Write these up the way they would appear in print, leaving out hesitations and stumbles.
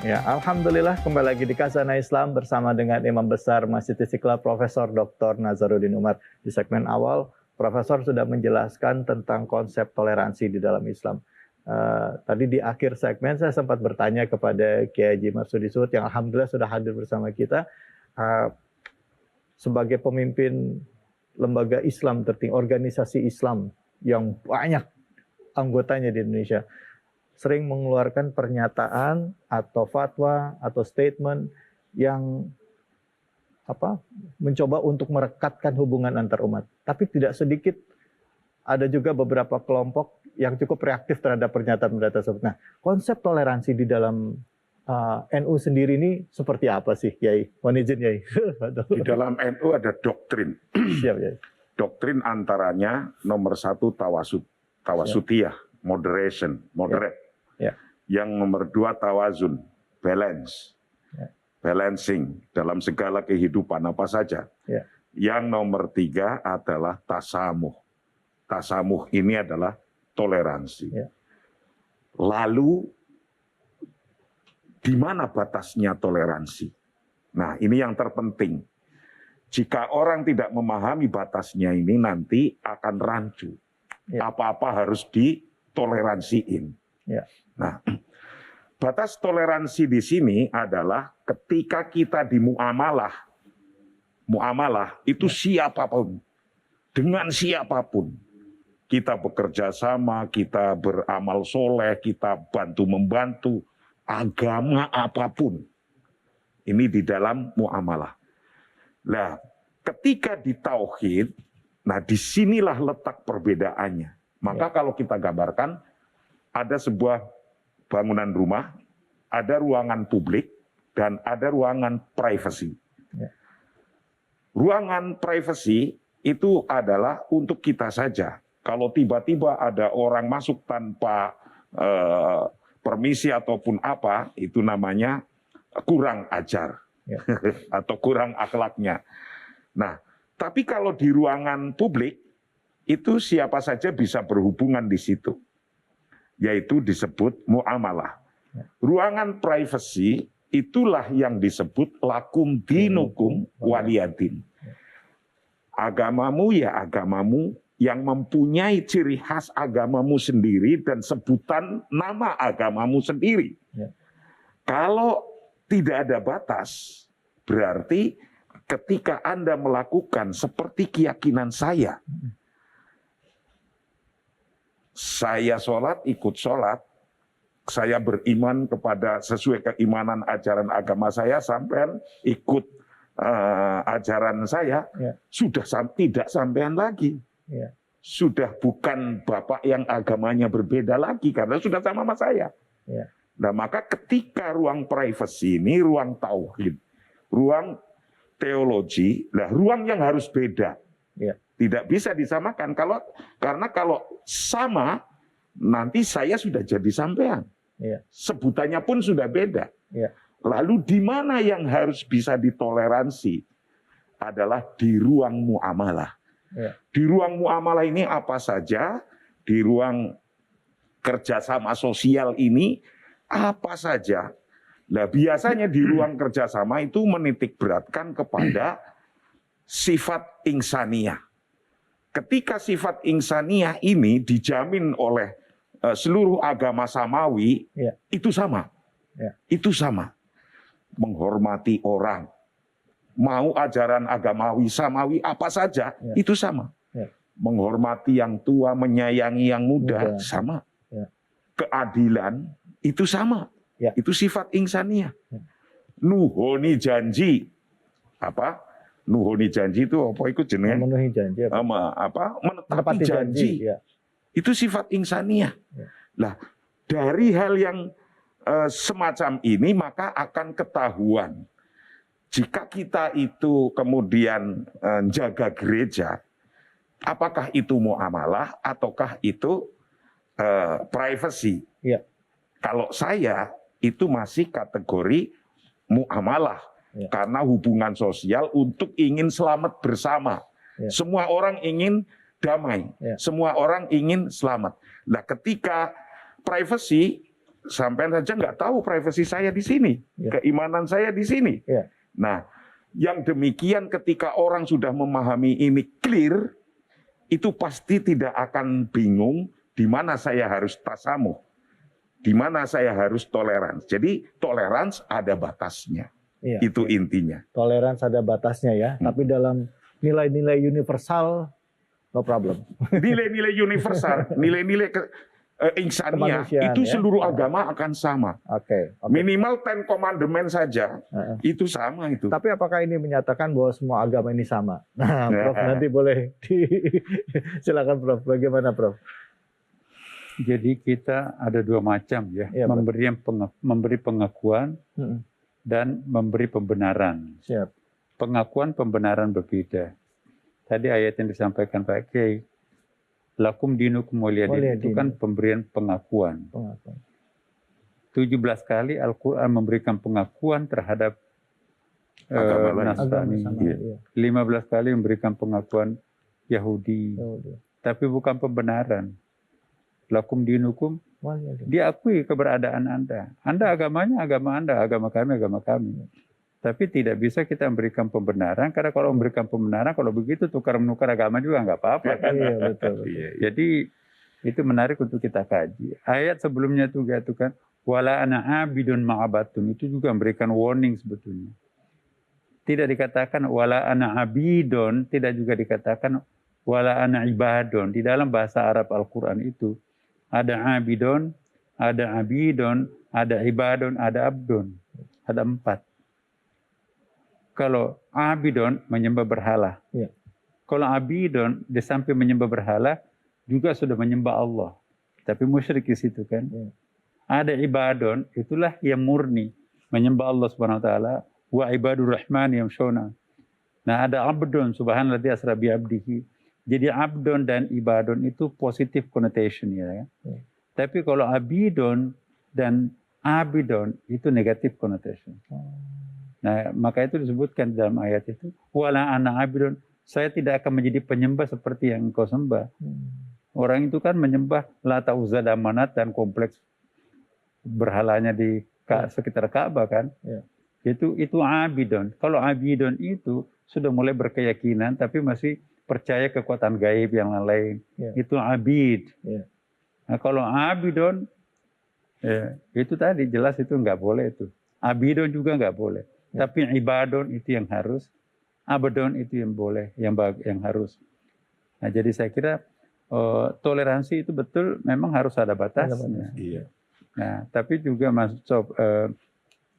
Ya, Alhamdulillah kembali lagi di Khazanah Islam bersama dengan Imam Besar Masjid Istiqlal Profesor Dr. Nazaruddin Umar. Di segmen awal, Profesor sudah menjelaskan tentang konsep toleransi di dalam Islam. Tadi di akhir segmen saya sempat bertanya kepada Kiai Haji Marsudi Suhud yang Alhamdulillah sudah hadir bersama kita. Sebagai pemimpin lembaga Islam tertinggi, organisasi Islam yang banyak anggotanya di Indonesia, sering mengeluarkan pernyataan atau fatwa atau statement yang mencoba untuk merekatkan hubungan antar umat. Tapi tidak sedikit ada juga beberapa kelompok yang cukup reaktif terhadap pernyataan tersebut. Nah, konsep toleransi di dalam NU sendiri ini seperti apa sih, Kiai? Mohon izin, Kiai. Di dalam NU ada doktrin. Siap, Kiai. Doktrin antaranya nomor 1 tawasutiyah, moderation, moderate. Ya. Yang nomor 2 tawazun, balance, balancing dalam segala kehidupan apa saja. Ya. Yang nomor 3 adalah tasamuh. Tasamuh ini adalah toleransi. Ya. Lalu di mana batasnya toleransi? Nah, ini yang terpenting. Jika orang tidak memahami batasnya ini nanti akan rancu. Ya. Apa-apa harus ditoleransiin. Ya. Nah, batas toleransi di sini adalah ketika kita di muamalah. Muamalah itu siapapun, dengan siapapun. Kita bekerja sama, kita beramal soleh, kita bantu-membantu, agama apapun. Ini di dalam muamalah. Nah, ketika di tauhid, nah disinilah letak perbedaannya. Maka kalau kita gambarkan, ada sebuah bangunan rumah, ada ruangan publik, dan ada ruangan privasi. Ruangan privasi itu adalah untuk kita saja. Kalau tiba-tiba ada orang masuk tanpa permisi ataupun apa, itu namanya kurang ajar. Atau kurang akhlaknya. Nah, tapi kalau di ruangan publik, itu siapa saja bisa berhubungan di situ. Yaitu disebut muamalah. Ruangan privasi itulah yang disebut lakum dinukum waliyadin. Agamamu ya agamamu, yang mempunyai ciri khas agamamu sendiri dan sebutan nama agamamu sendiri. Kalau tidak ada batas, berarti ketika Anda melakukan seperti keyakinan saya sholat, ikut sholat, saya beriman kepada sesuai keimanan ajaran agama saya, sampean ikut ajaran saya, sudah tidak sampean lagi. Sudah bukan bapak yang agamanya berbeda lagi, karena sudah sama saya. Nah, maka ketika ruang privasi ini, ruang tauhid, ruang teologi, nah ruang yang harus beda. Tidak bisa disamakan. Karena kalau sama, nanti saya sudah jadi sampean. Sebutannya pun sudah beda. Lalu di mana yang harus bisa ditoleransi? Adalah di ruang muamalah. Di ruang muamalah ini apa saja? Di ruang kerjasama sosial ini apa saja. Nah, biasanya di ruang kerjasama itu menitik beratkan kepada sifat insaniah. Ketika sifat insaniah ini dijamin oleh seluruh agama samawi, itu sama. Itu sama. Menghormati orang. Mau ajaran agamawi samawi apa saja, itu sama. Menghormati yang tua, menyayangi yang muda, sama. Keadilan, itu sama. Itu sifat insaniah. Nuhoni janji. Apa? Nuhoni janji itu apa? Ikut jenenge? Memenuhi janji. Menepati janji. Itu sifat insaniah. Lah, dari hal yang semacam ini maka akan ketahuan. Jika kita itu kemudian jaga gereja, apakah itu muamalah ataukah itu privacy? Kalau saya itu masih kategori muamalah, karena hubungan sosial untuk ingin selamat bersama. Semua orang ingin damai, semua orang ingin selamat. Nah, ketika privacy, sampean saja nggak tahu privasi saya di sini, keimanan saya di sini. Nah, yang demikian ketika orang sudah memahami ini clear, itu pasti tidak akan bingung di mana saya harus tasamuh, di mana saya harus toleransi. Jadi toleransi ada batasnya. Itu intinya. Toleransi ada batasnya ya, tapi dalam nilai-nilai universal no problem. Nilai-nilai universal, nilai-nilai insaniah itu seluruh agama akan sama. Minimal Ten Commandment saja itu sama itu. Tapi apakah ini menyatakan bahwa semua agama ini sama? Nah, Prof nanti boleh silakan Prof. Bagaimana Prof? Jadi kita ada dua macam ya, memberi pengakuan dan memberi pembenaran. Pengakuan pembenaran berbeda. Tadi ayat yang disampaikan Pak Kiai, lakum dinukum waliyadin, itu kan pemberian pengakuan. 17 kali Al-Quran memberikan pengakuan terhadap Nasrani. 15 kali memberikan pengakuan Yahudi. Tapi bukan pembenaran. Lakum dinukum, diakui keberadaan Anda. Anda agamanya agama Anda, agama kami agama kami. Tapi tidak bisa kita memberikan pembenaran, karena kalau memberikan pembenaran, kalau begitu tukar-menukar agama juga nggak apa-apa. Kan? Jadi itu menarik untuk kita kaji. Ayat sebelumnya juga itu kan, wala ana abidun ma'abatun, itu juga memberikan warning sebetulnya. Tidak dikatakan wala ana abidun, tidak juga dikatakan wala ana ibadun. Di dalam bahasa Arab Al-Quran itu, ada abidun, ada abidun, ada ibadun, ada abdun. Ada 4. Kalau abidon menyembah berhala. Kalau abidon di samping menyembah berhala juga sudah menyembah Allah. Tapi musyrik di situ kan. Ada ibadon, itulah yang murni menyembah Allah Subhanahu wa taala, wa ibadur rahman yamshuna. Nah, ada abdon, subhanalladzi asra bi abdihi. Jadi abdon dan ibadon itu positive connotation ya. Tapi kalau abidon dan abidon itu negative connotation. Nah, maka itu disebutkan dalam ayat itu, wala ana abidun, saya tidak akan menjadi penyembah seperti yang engkau sembah. Orang itu kan menyembah Lata, Uzza dan Manat dan kompleks berhalanya di sekitar Ka'bah kan. Itu abidun. Kalau abidun itu sudah mulai berkeyakinan tapi masih percaya kekuatan gaib yang lain. Itu abid. Nah, kalau abidun itu tadi jelas itu nggak boleh itu. Abidun juga nggak boleh. Tapi ibadon itu yang harus, abadon itu yang boleh, yang harus. Nah, jadi saya kira toleransi itu betul memang harus ada batasnya. Nah, tapi juga Mas Sob,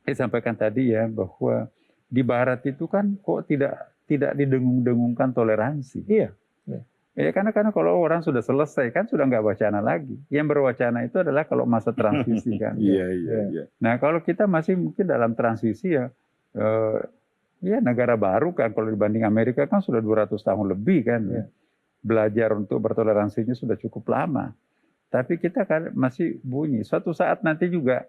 saya sampaikan tadi ya bahwa di Barat itu kan kok tidak didengung-dengungkan toleransi. Ya karena kalau orang sudah selesai kan sudah nggak wacana lagi. Yang berwacana itu adalah kalau masa transisi kan. Nah, kalau kita masih mungkin dalam transisi ya. Ya negara baru kan, kalau dibanding Amerika kan sudah 200 tahun lebih kan. Belajar untuk bertoleransinya sudah cukup lama. Tapi kita kan masih bunyi. Suatu saat nanti juga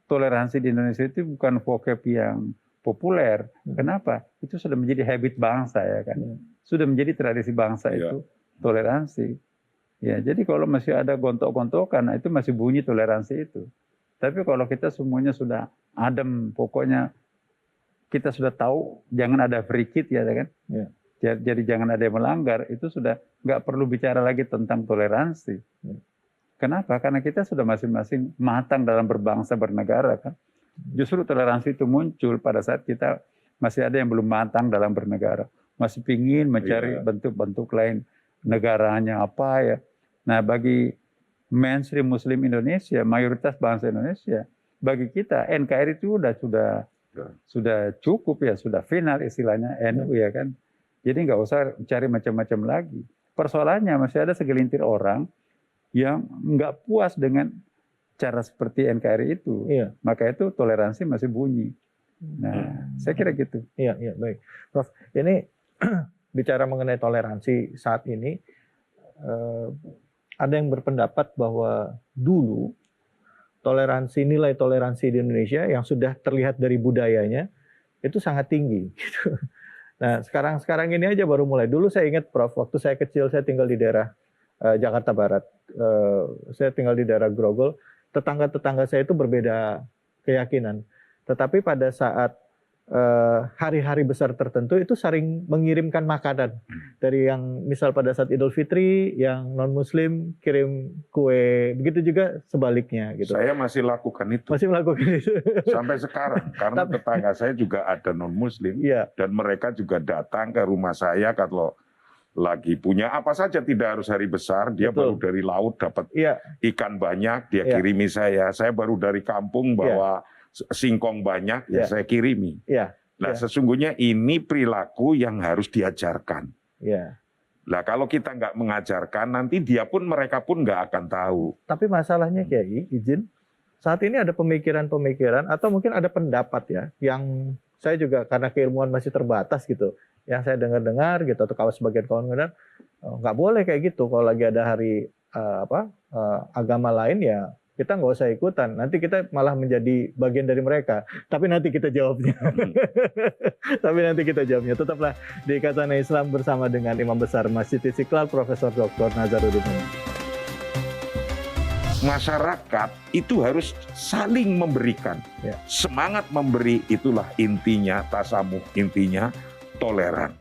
toleransi di Indonesia itu bukan vocab yang populer. Kenapa? Itu sudah menjadi habit bangsa ya kan. Sudah menjadi tradisi bangsa itu toleransi. Ya, jadi kalau masih ada gontok-gontokan, nah itu masih bunyi toleransi itu. Tapi kalau kita semuanya sudah adem, pokoknya kita sudah tahu jangan ada free kid ya kan. Jadi jangan ada yang melanggar, itu sudah nggak perlu bicara lagi tentang toleransi. Kenapa? Karena kita sudah masing-masing matang dalam berbangsa bernegara kan. Justru toleransi itu muncul pada saat kita masih ada yang belum matang dalam bernegara, masih pingin mencari bentuk-bentuk lain negaranya apa ya. Nah, bagi mainstream Muslim Indonesia, mayoritas bangsa Indonesia, bagi kita NKRI itu sudah cukup ya, sudah final istilahnya NU ya kan. Jadi nggak usah cari macam-macam lagi. Persoalannya masih ada segelintir orang yang nggak puas dengan cara seperti NKRI itu. Maka itu toleransi masih bunyi. Nah, saya kira gitu. Iya, baik. Prof, ini bicara mengenai toleransi saat ini, ada yang berpendapat bahwa dulu nilai toleransi di Indonesia yang sudah terlihat dari budayanya itu sangat tinggi. Gitu. Nah, sekarang ini aja baru mulai. Dulu saya ingat Prof, waktu saya kecil saya tinggal di daerah Jakarta Barat. Saya tinggal di daerah Grogol. tetangga-tetangga saya itu berbeda keyakinan. Tetapi pada saat hari-hari besar tertentu itu sering mengirimkan makanan. Dari yang misal pada saat Idul Fitri, yang non-Muslim kirim kue, begitu juga sebaliknya. Gitu. Saya masih lakukan itu. Masih melakukan itu. Sampai sekarang, karena tetangga saya juga ada non-Muslim, Iya. dan mereka juga datang ke rumah saya kalau lagi punya apa saja, tidak harus hari besar, dia Betul. baru dari laut dapat Iya. ikan banyak, dia Iya. kirimi saya baru dari kampung bawa singkong banyak, ya saya kirimi. Iya. Nah, Iya. sesungguhnya ini perilaku yang harus diajarkan. Iya. Nah, kalau kita nggak mengajarkan, nanti mereka pun nggak akan tahu. Tapi masalahnya Kiai, izin, saat ini ada pemikiran-pemikiran atau mungkin ada pendapat ya, yang saya juga karena keilmuan masih terbatas gitu, yang saya dengar-dengar gitu atau kalau sebagian kawan-kawan nggak boleh kayak gitu kalau lagi ada hari agama lain ya kita nggak usah ikutan, nanti kita malah menjadi bagian dari mereka. Tapi nanti kita jawabnya. Tapi nanti kita jawabnya. Tetaplah di Kacana Islam bersama dengan Imam Besar Masjid Istiqlal, Profesor Dr. Nazaruddin Umar. Masyarakat itu harus saling memberikan. Ya. Semangat memberi itulah intinya tasamuh, intinya toleran.